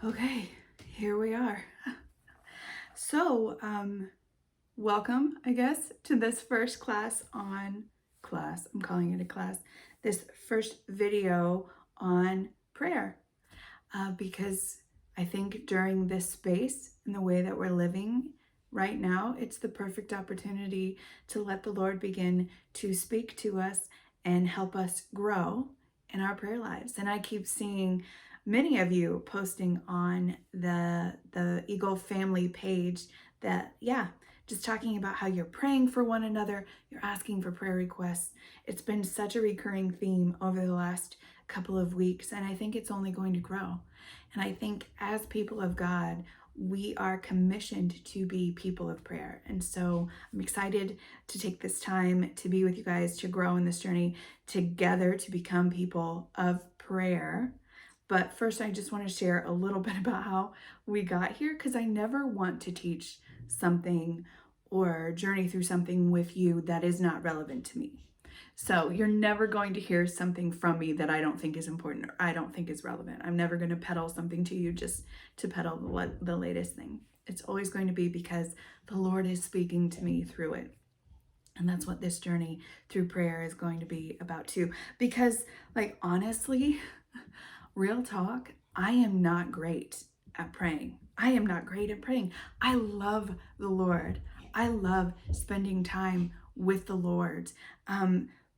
Okay, here we are. So, welcome, I guess, to this first I'm calling it a class, this first video on prayer. Because I think during this space and the way that we're living right now, it's the perfect opportunity to let the Lord begin to speak to us and help us grow in our prayer lives. And I keep seeing many of you posting on the Eagle family page that, just talking about how you're praying for one another, you're asking for prayer requests. It's been such a recurring theme over the last couple of weeks, and I think it's only going to grow. And I think as people of God, we are commissioned to be people of prayer. And so I'm excited to take this time to be with you guys, to grow in this journey together, to become people of prayer. But first, I just want to share a little bit about how we got here, because I never want to teach something or journey through something with you that is not relevant to me. So you're never going to hear something from me that I don't think is important or I don't think is relevant. I'm never going to peddle something to you just to peddle the latest thing. It's always going to be because the Lord is speaking to me through it. And that's what this journey through prayer is going to be about too. Because, honestly, real talk, I am not great at praying. I am not great at praying. I love the Lord. I love spending time with the Lord.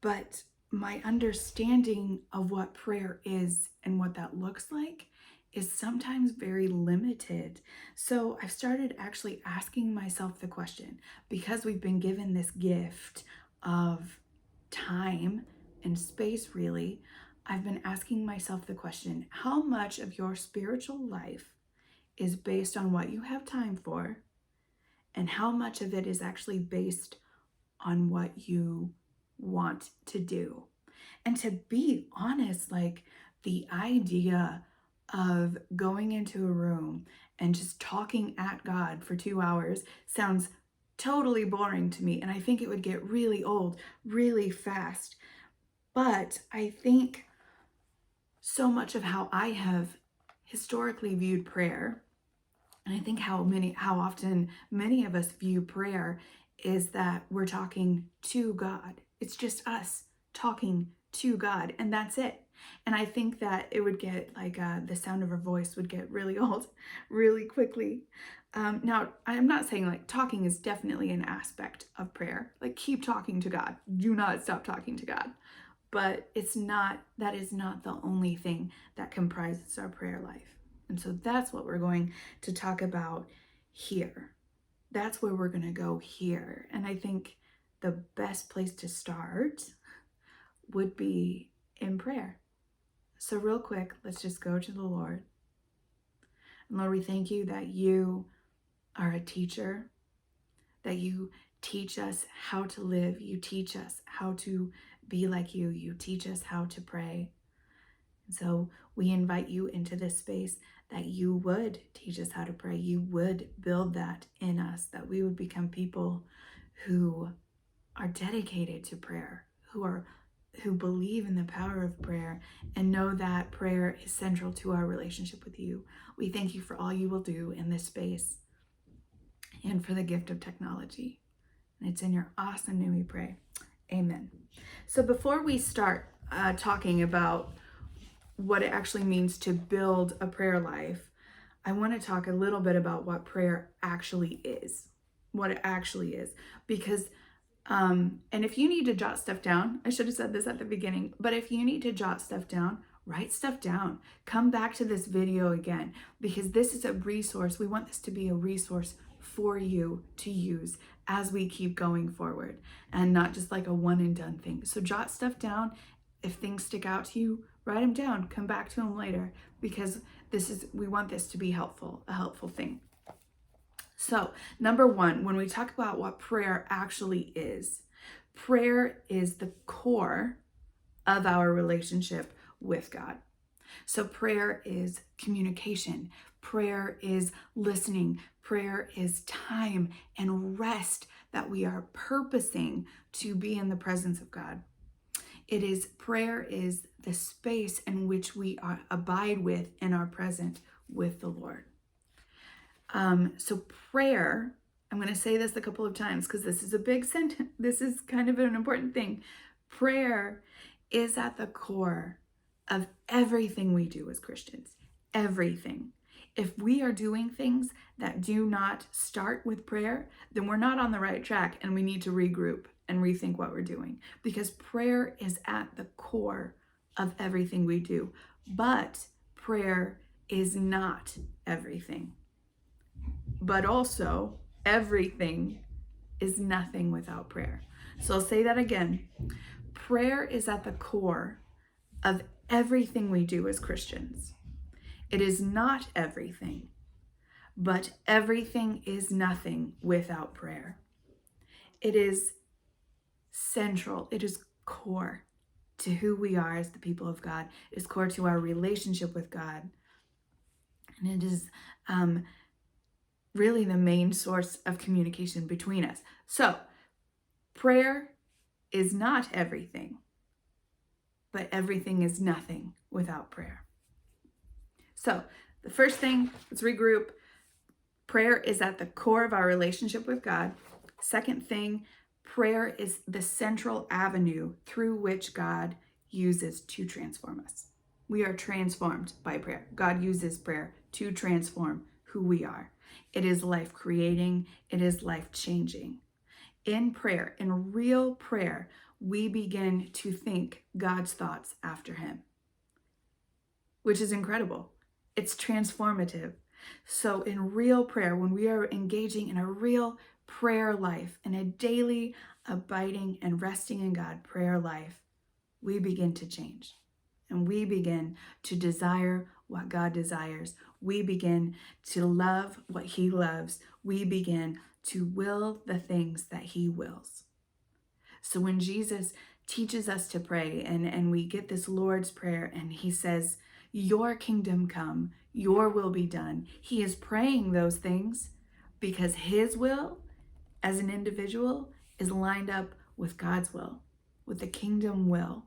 But my understanding of what prayer is and what that looks like is sometimes very limited. So I've started actually asking myself the question, because we've been given this gift of time and space, really, I've been asking myself the question, how much of your spiritual life is based on what you have time for, and how much of it is actually based on what you want to do? And to be honest, the idea of going into a room and just talking at God for 2 hours sounds totally boring to me. And I think it would get really old really fast. But I think so much of how I have historically viewed prayer, and I think how often many of us view prayer, is that we're talking to God. It's just us talking to God, and that's it. And I think that it would get the sound of our voice would get really old really quickly. Now, I'm not saying talking is definitely an aspect of prayer. Keep talking to God. Do not stop talking to God. But that is not the only thing that comprises our prayer life. And so that's what we're going to talk about here. That's where we're going to go here. And I think the best place to start would be in prayer. So real quick, let's just go to the Lord. And Lord, we thank you that you are a teacher, that you teach us how to live. You teach us how to be like you. You teach us how to pray. And so we invite you into this space that you would teach us how to pray. You would build that in us, that we would become people who are dedicated to prayer, who believe in the power of prayer and know that prayer is central to our relationship with you. We thank you for all you will do in this space and for the gift of technology. And it's in your awesome name we pray. Amen. So before we start talking about what it actually means to build a prayer life, I want to talk a little bit about what prayer actually is. What it actually is. Because, and if you need to jot stuff down, I should have said this at the beginning, but if you need to jot stuff down, write stuff down. Come back to this video again, because this is a resource. We want this to be a resource for you to use as we keep going forward, and not just like a one and done thing. So jot stuff down. If things stick out to you, write them down. Come back to them later, because we want this to be helpful, a helpful thing. So number one, when we talk about what prayer actually is, prayer is the core of our relationship with God. So prayer is communication. Prayer is listening. Prayer is time and rest that we are purposing to be in the presence of God. Prayer is the space in which we abide with and are present with the Lord. So prayer, I'm going to say this a couple of times because this is a big sentence. This is kind of an important thing. Prayer is at the core of everything we do as Christians. Everything. If we are doing things that do not start with prayer, then we're not on the right track and we need to regroup and rethink what we're doing, because prayer is at the core of everything we do. But prayer is not everything. But also, everything is nothing without prayer. So I'll say that again. Prayer is at the core of everything we do as Christians. It is not everything, but everything is nothing without prayer. It is central. It is core to who we are as the people of God. It is core to our relationship with God. And it is really the main source of communication between us. So, prayer is not everything, but everything is nothing without prayer. So, the first thing, let's regroup. Prayer is at the core of our relationship with God. Second thing, prayer is the central avenue through which God uses to transform us. We are transformed by prayer. God uses prayer to transform who we are. It is life-creating. It is life-changing. In prayer, in real prayer, we begin to think God's thoughts after Him, which is incredible. It's transformative. So in real prayer, when we are engaging in a real prayer life, in a daily abiding and resting in God prayer life, we begin to change. And we begin to desire what God desires. We begin to love what He loves. We begin to will the things that He wills. So when Jesus teaches us to pray and we get this Lord's Prayer and He says, "Your kingdom come, your will be done," He is praying those things because His will as an individual is lined up with God's will, with the kingdom will.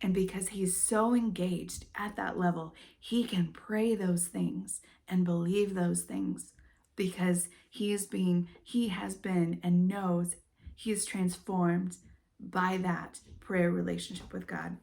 And because He's so engaged at that level, He can pray those things and believe those things because He has been and knows He is transformed by that prayer relationship with God.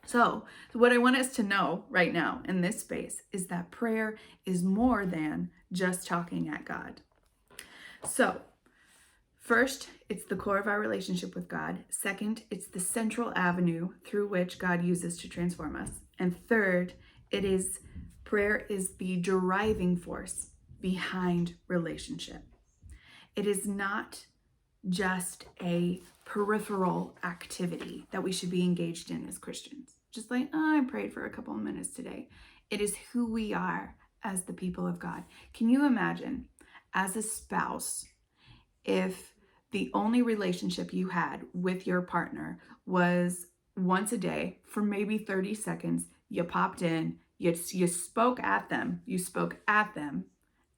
So what I want us to know right now in this space is that prayer is more than just talking at God. So first, it's the core of our relationship with God. Second, it's the central avenue through which God uses to transform us. And third, prayer is the driving force behind relationship. It is not just a peripheral activity that we should be engaged in as Christians. Just like, I prayed for a couple of minutes today. It is who we are as the people of God. Can you imagine, as a spouse, if the only relationship you had with your partner was once a day for maybe 30 seconds, you popped in, you spoke at them,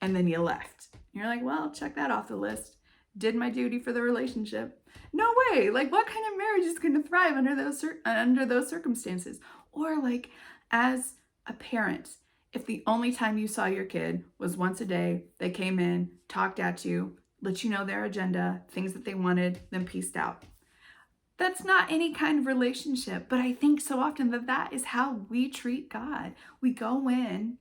and then you left. You're like, well, check that off the list. Did my duty for the relationship. No way. Like, what kind of marriage is going to thrive under those circumstances? Or like, as a parent, if the only time you saw your kid was once a day, they came in, talked at you, let you know their agenda, things that they wanted, then peaced out. That's not any kind of relationship, but I think so often that is how we treat God. We go in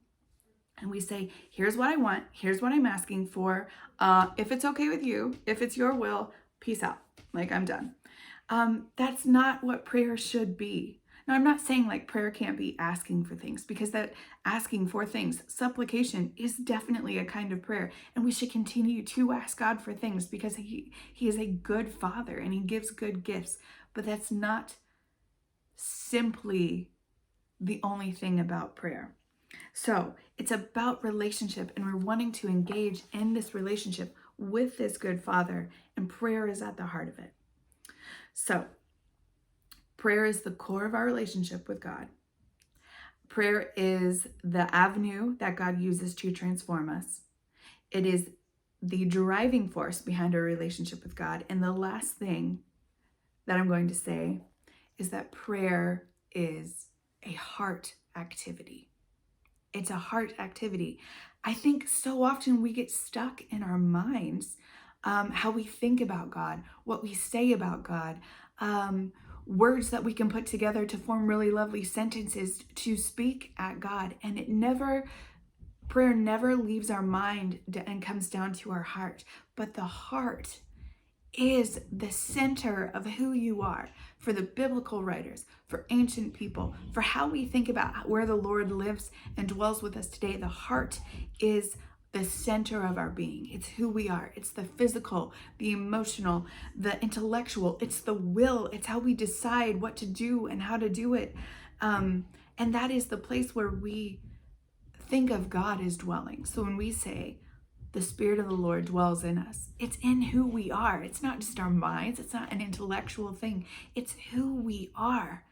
and we say, here's what I want, here's what I'm asking for. If it's okay with you, if it's your will, peace out. Like, I'm done. That's not what prayer should be. Now, I'm not saying like prayer can't be asking for things, because that asking for things, supplication, is definitely a kind of prayer. And we should continue to ask God for things because he is a good Father and He gives good gifts. But that's not simply the only thing about prayer. So it's about relationship, and we're wanting to engage in this relationship with this good Father, and prayer is at the heart of it. So prayer is the core of our relationship with God. Prayer is the avenue that God uses to transform us. It is the driving force behind our relationship with God. And the last thing that I'm going to say is that prayer is a heart activity. It's a heart activity. I think so often we get stuck in our minds, how we think about God, what we say about God, words that we can put together to form really lovely sentences to speak at God. And prayer never leaves our mind and comes down to our heart. But the heart is the center of who you are. For the biblical writers, for ancient people, for how we think about where the Lord lives and dwells with us today, the heart is the center of our being. It's who we are. It's the physical, the emotional, the intellectual. It's the will. It's how we decide what to do and how to do it. And that is the place where we think of God as dwelling. So when we say, the Spirit of the Lord dwells in us, it's in who we are. It's not just our minds. It's not an intellectual thing. It's who we are.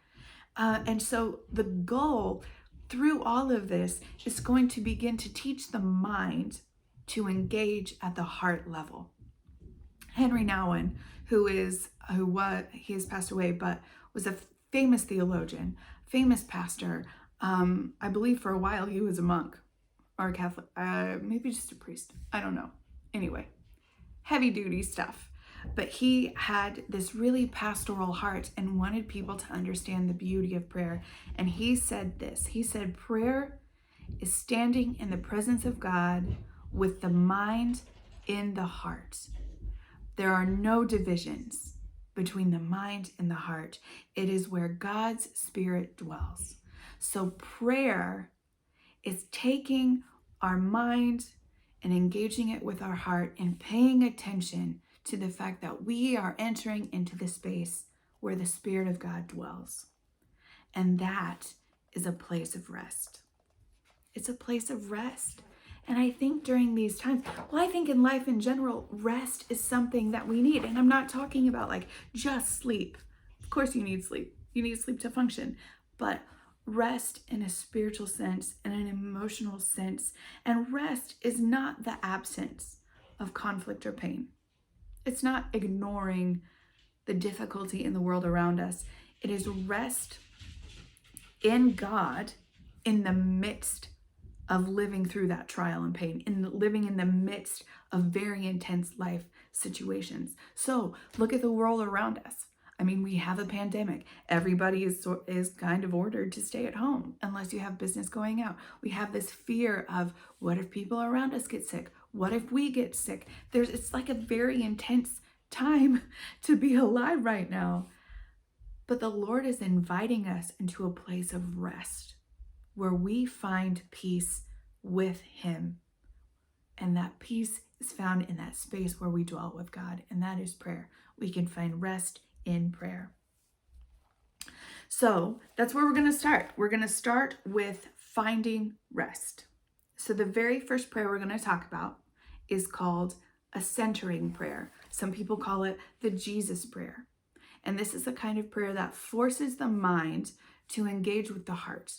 And so the goal through all of this is going to begin to teach the mind to engage at the heart level. Henry Nouwen, he has passed away, but was a famous theologian, famous pastor. I believe for a while he was a monk or a Catholic, maybe just a priest. I don't know. Anyway, heavy duty stuff. But he had this really pastoral heart and wanted people to understand the beauty of prayer. And he said this. He said, prayer is standing in the presence of God with the mind in the heart. There are no divisions between the mind and the heart. It is where God's Spirit dwells. So prayer is taking our mind and engaging it with our heart and paying attention to the fact that we are entering into the space where the Spirit of God dwells. And that is a place of rest. It's a place of rest. And I think during these times, well, I think in life in general, rest is something that we need. And I'm not talking about like just sleep. Of course you need sleep. You need sleep to function. But rest in a spiritual sense and an emotional sense. And rest is not the absence of conflict or pain. It's not ignoring the difficulty in the world around us. It is rest in God in the midst of living through that trial and pain, living in the midst of very intense life situations. So look at the world around us. I mean, we have a pandemic. Everybody is kind of ordered to stay at home unless you have business going out. We have this fear of what if people around us get sick? What if we get sick? It's like a very intense time to be alive right now. But the Lord is inviting us into a place of rest where we find peace with Him. And that peace is found in that space where we dwell with God, and that is prayer. We can find rest in prayer. So that's where we're going to start. We're going to start with finding rest. So the very first prayer we're going to talk about is called a centering prayer. Some people call it the Jesus prayer. And this is a kind of prayer that forces the mind to engage with the heart.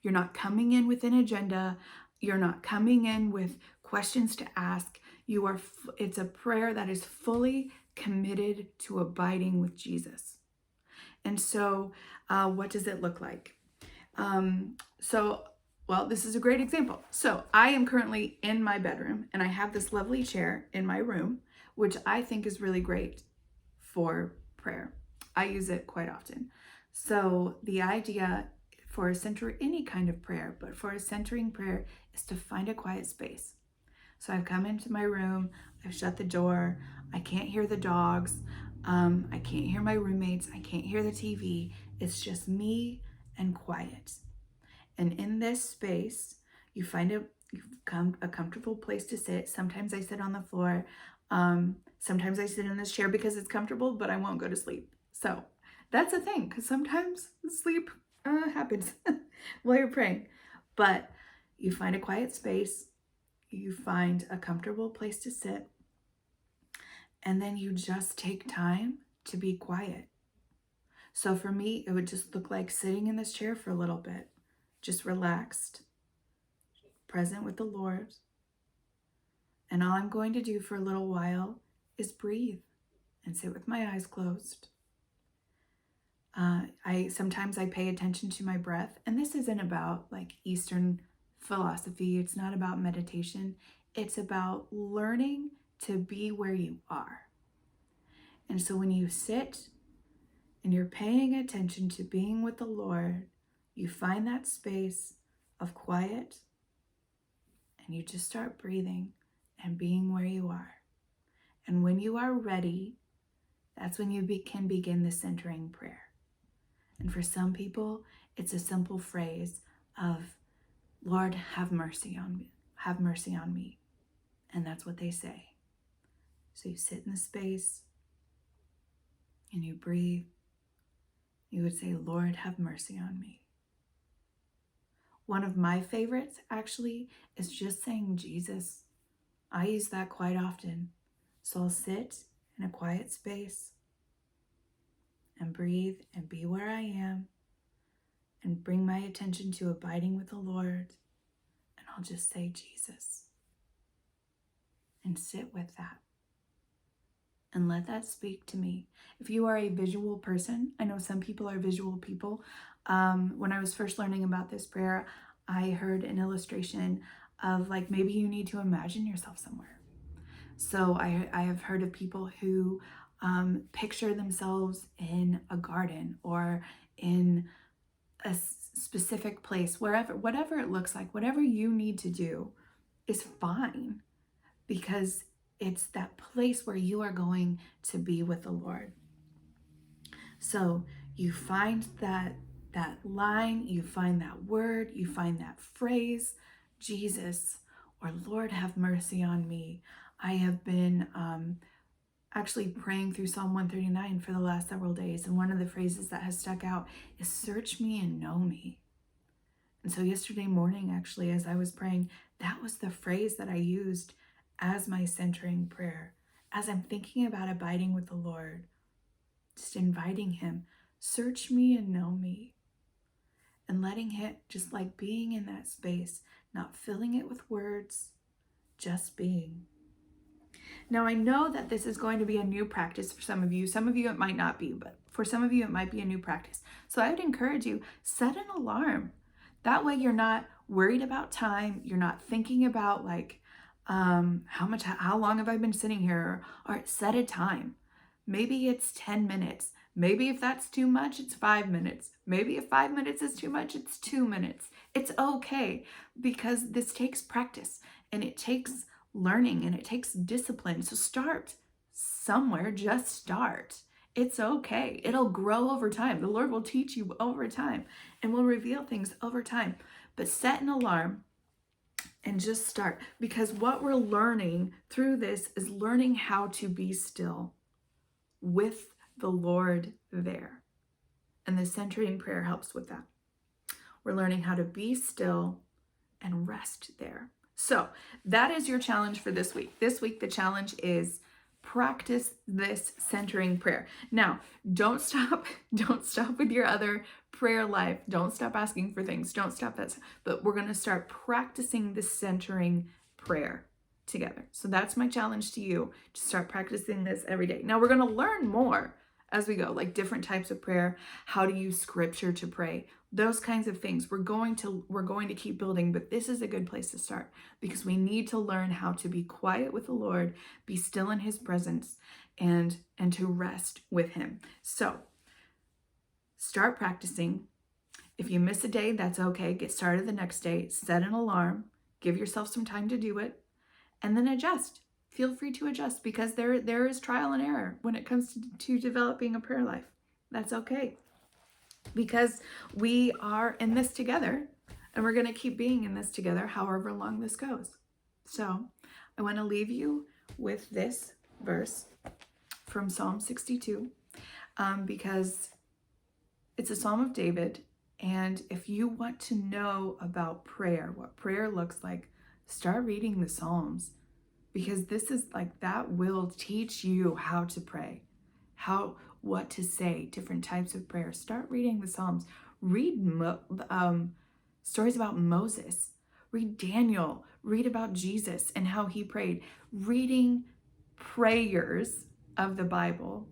You're not coming in with an agenda. You're not coming in with questions to ask. It's a prayer that is fully committed to abiding with Jesus. And so what does it look like? Well, this is a great example. So I am currently in my bedroom and I have this lovely chair in my room, which I think is really great for prayer. I use it quite often. So the idea for any kind of prayer, but for a centering prayer is to find a quiet space. So I've come into my room, I've shut the door, I can't hear the dogs, I can't hear my roommates, I can't hear the TV. It's just me and quiet. And in this space, you find a comfortable place to sit. Sometimes I sit on the floor. Sometimes I sit in this chair because it's comfortable, but I won't go to sleep. So that's a thing, because sometimes sleep happens while you're praying. But you find a quiet space, you find a comfortable place to sit, and then you just take time to be quiet. So for me, it would just look like sitting in this chair for a little bit, just relaxed, present with the Lord. And all I'm going to do for a little while is breathe and sit with my eyes closed. Sometimes I pay attention to my breath, and this isn't about like Eastern philosophy. It's not about meditation. It's about learning to be where you are. And so when you sit and you're paying attention to being with the Lord, you find that space of quiet and you just start breathing and being where you are. And when you are ready, that's when you can begin the centering prayer. And for some people, it's a simple phrase of, Lord, have mercy on me. Have mercy on me. And that's what they say. So you sit in the space and you breathe. You would say, Lord, have mercy on me. One of my favorites, actually, is just saying Jesus. I use that quite often. So I'll sit in a quiet space and breathe and be where I am and bring my attention to abiding with the Lord. And I'll just say Jesus and sit with that and let that speak to me. If you are a visual person, I know some people are visual people. When I was first learning about this prayer, I heard an illustration of like maybe you need to imagine yourself somewhere. So I have heard of people who picture themselves in a garden or in a specific place, whatever it looks like, whatever you need to do is fine, because it's that place where you are going to be with the Lord. So you find that line, you find that word, you find that phrase, Jesus, or Lord, have mercy on me. I have been actually praying through Psalm 139 for the last several days. And one of the phrases that has stuck out is search me and know me. And so yesterday morning, actually, as I was praying, that was the phrase that I used as my centering prayer. As I'm thinking about abiding with the Lord, just inviting him, search me and know me. And letting him, just like being in that space, not filling it with words, just being. Now, I know that this is going to be a new practice for some of you. Some of you it might not be, but for some of you it might be a new practice. So I would encourage you, set an alarm. That way you're not worried about time. You're not thinking about like, how long have I been sitting here? Or set a time. Maybe it's 10 minutes. Maybe if that's too much, it's 5 minutes. Maybe if 5 minutes is too much, it's 2 minutes. It's okay, because this takes practice and it takes learning and it takes discipline. So start somewhere, just start. It's okay. It'll grow over time. The Lord will teach you over time and will reveal things over time. But set an alarm and just start, because what we're learning through this is learning how to be still with the Lord there. And the centering prayer helps with that. We're learning how to be still and rest there. So that is your challenge for this week. This week, the challenge is practice this centering prayer. Now, don't stop with your other prayer life. Don't stop asking for things. Don't stop that. But we're going to start practicing the centering prayer together. So that's my challenge to you, to start practicing this every day. Now we're going to learn more as we go, like different types of prayer, how to use scripture to pray, those kinds of things. We're going to keep building, but this is a good place to start, because we need to learn how to be quiet with the Lord, be still in his presence, and to rest with him. So start practicing. If you miss a day, that's okay. Get started the next day, set an alarm, give yourself some time to do it, and then adjust. Feel free to adjust, because there is trial and error when it comes to developing a prayer life. That's okay, because we are in this together, and we're going to keep being in this together however long this goes. So I want to leave you with this verse from Psalm 62, because it's a Psalm of David. And if you want to know about prayer, what prayer looks like, start reading the Psalms. Because this is like, that will teach you how to pray, what to say, different types of prayer. Start reading the Psalms. Read stories about Moses. Read Daniel. Read about Jesus and how he prayed. Reading prayers of the Bible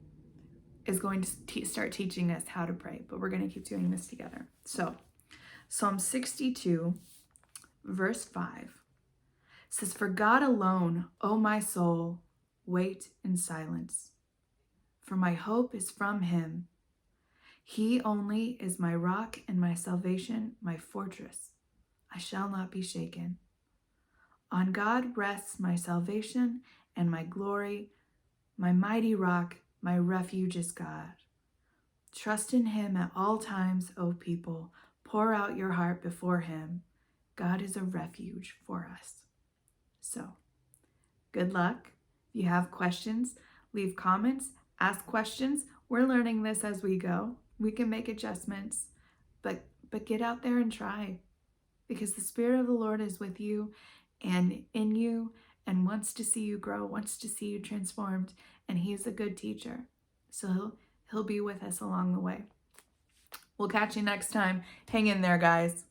is going to start teaching us how to pray. But we're going to keep doing this together. So Psalm 62, verse 5 says, "For God alone, O my soul, wait in silence, for my hope is from him. He only is my rock and my salvation, my fortress. I shall not be shaken. On God rests my salvation and my glory, my mighty rock, my refuge is God. Trust in him at all times, O people. Pour out your heart before him. God is a refuge for us." So, good luck. If you have questions, leave comments, ask questions. We're learning this as we go. We can make adjustments, but get out there and try, because the Spirit of the Lord is with you and in you and wants to see you grow, wants to see you transformed, and he's a good teacher. So he'll be with us along the way. We'll catch you next time. Hang in there, guys.